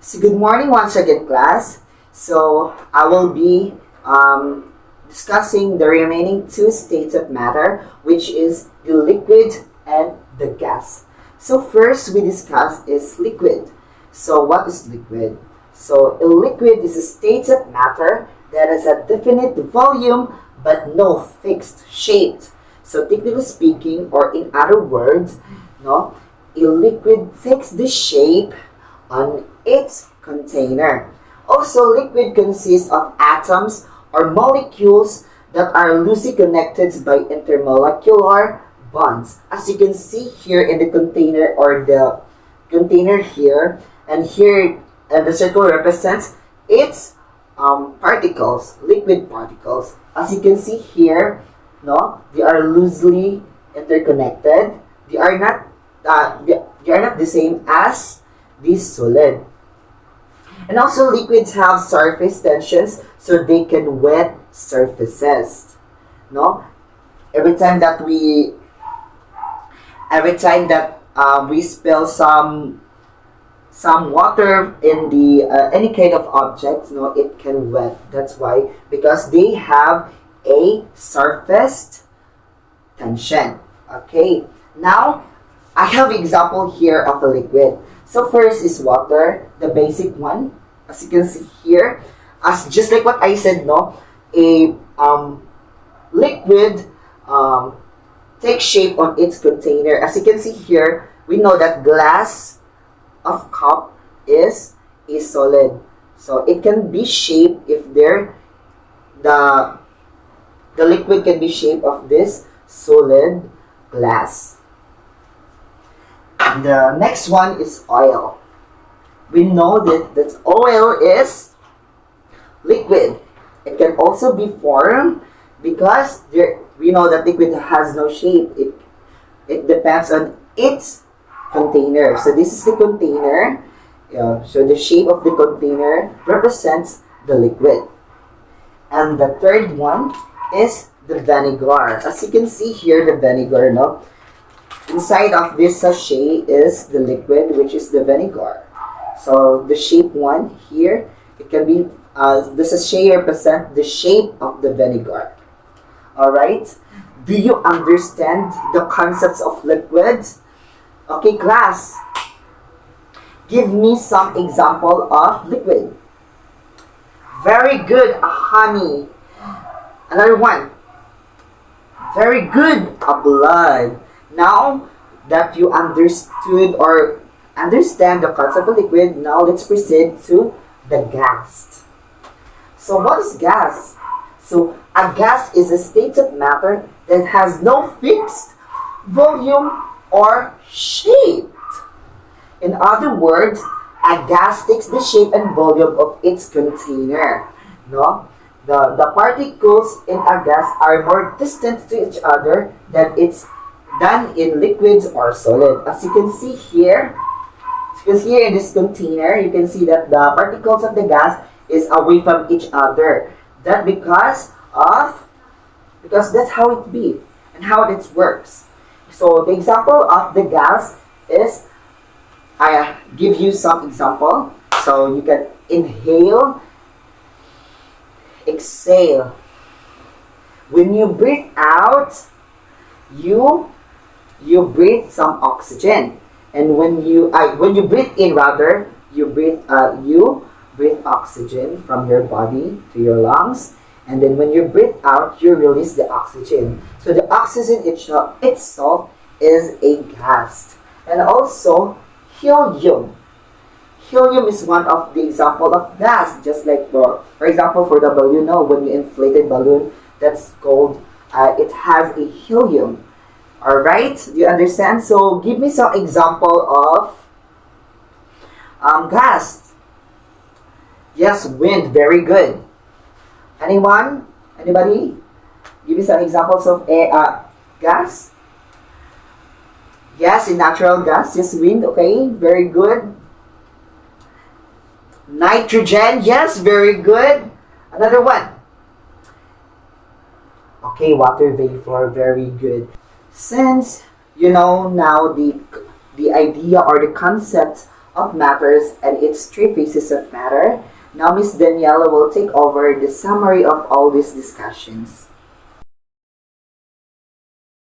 So good morning once again, class. So I will be discussing the remaining two states of matter, which is the liquid and the gas. So first we discuss is liquid. So what is liquid? So a liquid is a state of matter that has a definite volume but no fixed shape. So technically speaking, or in other words, no, a liquid takes the shape on its container. Also, liquid consists of atoms or molecules that are loosely connected by intermolecular bonds. As you can see here in the container or the container here, and here the circle represents its particles, liquid particles. As you can see here, no, they are loosely interconnected. They are not they are not the same as this solid. And also liquids have surface tensions so they can wet surfaces. No? Every time that we spill some water in the any kind of object, no, it can wet. That's why, because they have a surface tension. Okay. Now I have example here of a liquid. So first is water, the basic one. As you can see here, as just like what I said, no, a liquid takes shape on its container. As you can see here, we know that glass of cup is a solid. So it can be shaped if the liquid can be shaped of this solid glass. The next one is oil. We know that oil is liquid. It can also be formed because we know that liquid has no shape. It depends on its container. So this is the container. So the shape of the container represents the liquid. And the third one is the vinegar. As you can see here, the vinegar, no? Inside of this sachet is the liquid, which is the vinegar. So the shape one here, it can be, the sachet represent the shape of the vinegar. Alright? Do you understand the concepts of liquids? Okay, class. Give me some example of liquid. Very good, a honey. Another one. Very good, a blood. Now that you understood or understand the concept of liquid, now let's proceed to the gas. So what is gas? So a gas is a state of matter that has no fixed volume or shape. In other words, a gas takes the shape and volume of its container. No? The particles in a gas are more distant to each other than in liquids or solid. As you can see here, because here in this container, you can see that the particles of the gas is away from each other. Because that's how it be and how it works. So the example of the gas is, I give you some example. So you can inhale, exhale. When you breathe out, you breathe some oxygen, and when you breathe in, rather, you breathe oxygen from your body to your lungs, and then when you breathe out, you release the oxygen. So the oxygen itself is a gas. And also helium. Helium is one of the example of gas, just like for example for the balloon. Now, when you inflate a balloon, that's called it has a helium. Alright, do you understand? So give me some example of gas. Yes, wind, very good. Anyone? Anybody? Give me some examples of gas. Yes, in natural gas, just wind, okay, very good. Nitrogen, yes, very good. Another one. Okay, water vapor, very good. Since you know now the idea or the concept of matters and its three phases of matter. Now Miss Daniela will take over the summary of all these discussions.